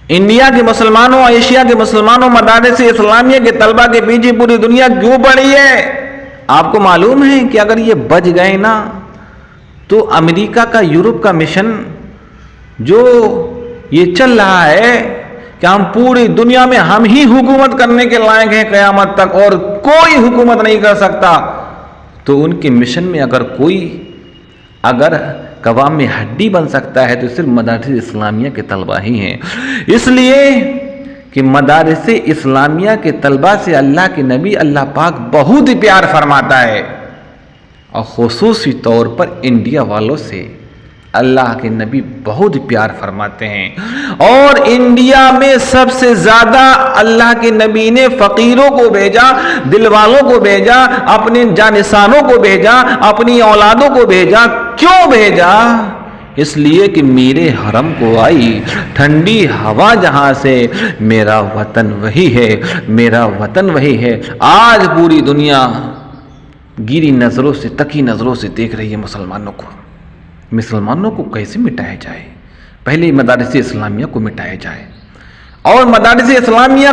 India کے مسلمانوں، Asia کے مسلمانوں، مدارس اسلامیہ کے طلبہ کے پیچھے پوری دنیا کیوں پڑی ہے؟ آپ کو معلوم ہے کہ اگر یہ بچ گئے نا تو امریکہ کا، یورپ کا مشن جو یہ چل رہا ہے کہ ہم پوری دنیا میں ہم ہی حکومت کرنے کے لائق ہیں قیامت تک اور کوئی حکومت نہیں کر سکتا، تو ان کے مشن میں اگر کوئی قوام میں ہڈی بن سکتا ہے تو صرف مدارس اسلامیہ کے طلبہ ہی ہیں۔ اس لیے کہ مدارس اسلامیہ کے طلبہ سے اللہ کے نبی اللہ پاک بہت پیار فرماتا ہے، اور خصوصی طور پر انڈیا والوں سے اللہ کے نبی بہت پیار فرماتے ہیں۔ اور انڈیا میں سب سے زیادہ اللہ کے نبی نے فقیروں کو بھیجا، دل والوں کو بھیجا، اپنے جانشانوں کو بھیجا، اپنی اولادوں کو بھیجا۔ کیوں بھیجا؟ اس لیے کہ میرے حرم کو آئی ٹھنڈی ہوا جہاں سے، میرا وطن وہی ہے، میرا وطن وہی ہے۔ آج پوری دنیا گیری نظروں سے، تکی نظروں سے دیکھ رہی ہے مسلمانوں کو کیسے مٹایا جائے۔ پہلے مدارس اسلامیہ کو مٹایا جائے، اور مدارس اسلامیہ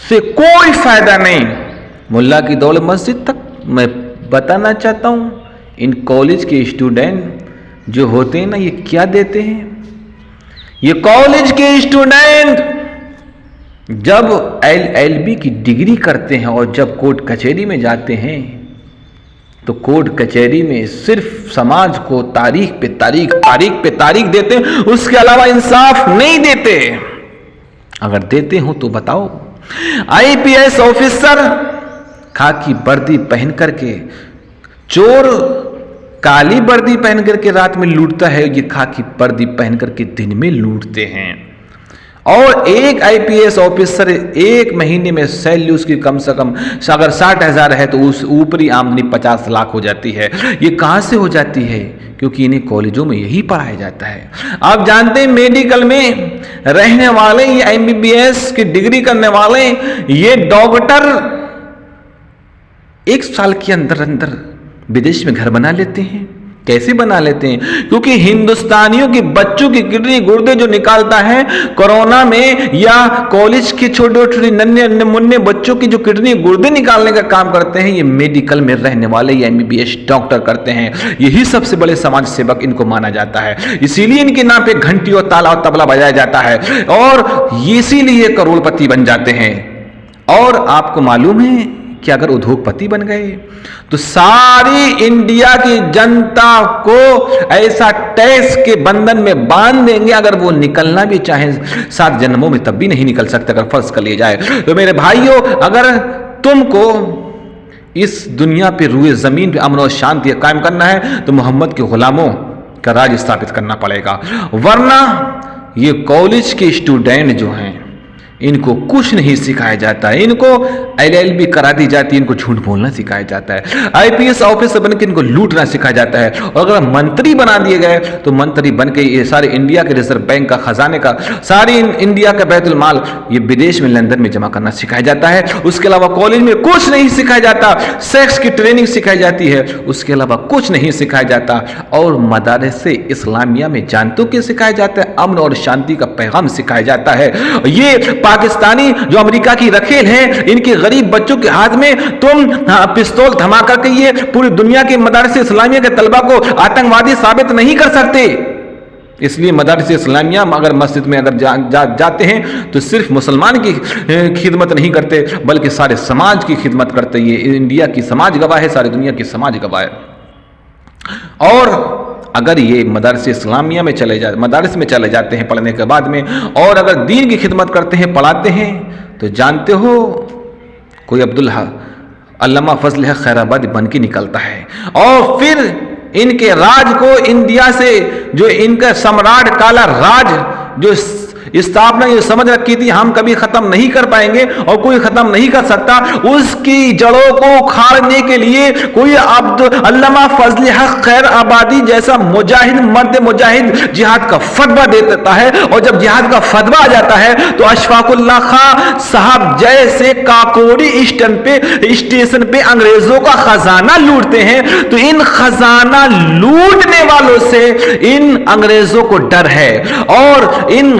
سے کوئی فائدہ نہیں۔ ملا کی دولت مسجد تک میں بتانا چاہتا ہوں، ان کالج کے اسٹوڈنٹ جو ہوتے ہیں نا، یہ کیا دیتے ہیں؟ یہ کالج کے اسٹوڈنٹ جب LLB کی ڈگری کرتے ہیں اور جب کورٹ کچہری میں جاتے ہیں تو کورٹ کچہری میں صرف سماج کو تاریخ پہ تاریخ دیتے ہیں، اس کے علاوہ انصاف نہیں دیتے۔ اگر دیتے ہوں تو بتاؤ۔ IPS آفیسر خاکی وردی پہن کر کے، چور کالی وردی پہن کر کے رات میں لوٹتا ہے، یہ خاکی وردی پہن کر کے دن میں لوٹتے ہیں۔ اور ایک IPS آفیسر ایک مہینے میں سیلری اس کی کم سے کم اگر 60,000 ہے تو اس اوپری آمدنی 50 لاکھ ہو جاتی ہے۔ یہ کہاں سے ہو جاتی ہے؟ کیونکہ انہیں کالجوں میں یہی پڑھایا جاتا ہے۔ آپ جانتے ہیں میڈیکل میں رہنے والے، یہ MBBS کی ڈگری کرنے والے، یہ ڈاکٹر 1 سال کے اندر بدیش میں گھر بنا لیتے ہیں۔ کیسے بنا لیتے ہیں؟ کیونکہ ہندوستانیوں کے بچوں کی کڈنی گردے جو نکالتا ہے کورونا میں، یا کالج کے چھوٹے ننھے منھے بچوں کی جو کڈنی گردے نکالنے کا کام کرتے ہیں، یہ میڈیکل میں رہنے والے یا MBBS ڈاکٹر کرتے ہیں۔ یہی سب سے بڑے سماج سیوک ان کو مانا جاتا ہے، اسی لیے ان کے نام پہ گھنٹی اور تالا اور طبلہ بجایا جاتا ہے، اور اسی لیے کروڑ پتی بن جاتے ہیں۔ اور آپ کو معلوم ہے کہ اگر ادھوگ پتی بن گئے تو ساری انڈیا کی جنتا کو ایسا ٹیکس کے بندھن میں باندھ دیں گے، اگر وہ نکلنا بھی چاہیں 7 جنموں میں تب بھی نہیں نکل سکتے اگر فرض کر لیا جائے۔ تو میرے بھائیوں، اگر تم کو اس دنیا پہ روئے زمین پہ امن و شانتی قائم کرنا ہے تو محمد کے غلاموں کا راج ثابت کرنا پڑے گا، ورنہ یہ کالج کے اسٹوڈنٹ جو ہیں ان کو کچھ نہیں سکھایا جاتا ہے۔ ان کو LLB کرا دی جاتی ہے، ان کو جھوٹ بولنا سکھایا جاتا ہے۔ IPS آفیسر بن کے ان کو لوٹنا سکھایا جاتا ہے، اور اگر منتری بنا دیے گئے تو منتری بن کے یہ سارے انڈیا کے ریزرو بینک کا خزانے کا، ساری انڈیا کا بیت المال یہ بدیش میں لندن میں جمع کرنا سکھایا جاتا ہے۔ اس کے علاوہ کالج میں کچھ نہیں سکھایا جاتا، سیکس کی ٹریننگ سکھائی جاتی ہے، اس کے علاوہ کچھ نہیں سکھایا جاتا۔ اور مدارس اسلامیہ میں جانتوں کے سکھایا جاتا ہے، امن اور شانتی کا پیغام سکھایا جاتا ہے۔ یہ پاکستانی جو امریکہ کی رکھیل ہیں، ان کے غریب بچوں کے ہاتھ میں تم پستول تھما کر کے یہ پوری دنیا کے مدارس اسلامیہ کے طلبہ کو آتنکوادی ثابت نہیں کر سکتے۔ اس لیے مدارس اسلامیہ اگر مسجد میں اگر جاتے ہیں تو صرف مسلمان کی خدمت نہیں کرتے بلکہ سارے سماج کی خدمت کرتے۔ یہ انڈیا کی سماج گواہ ہے، ساری دنیا کی سماج گواہ ہے۔ اور اگر یہ مدارس اسلامیہ میں مدارس میں چلے جاتے ہیں پڑھنے کے بعد میں، اور اگر دین کی خدمت کرتے ہیں، پڑھاتے ہیں، تو جانتے ہو کوئی علامہ فضل حق خیر آبادی بن کے نکلتا ہے، اور پھر ان کے راج کو انڈیا سے جو ان کا سمراٹ کالا راج جو استعمال یہ سمجھ رکھی تھی ہم کبھی ختم نہیں کر پائیں گے اور کوئی ختم نہیں کر سکتا، اس کی جڑوں کو اکھاڑنے کے لیے کوئی علامہ فضل حق خیر آبادی جیسا مجاہد، مرد مجاہد جہاد کا فتویٰ دے دیتا ہے، اور جب جہاد کا فتویٰ آ جاتا ہے تو اشفاق اللہ خان صاحب جیسے کاکوڑی اسٹیشن پہ انگریزوں کا خزانہ لوٹتے ہیں، تو ان خزانہ لوٹنے والوں سے ان انگریزوں کو ڈر ہے، اور ان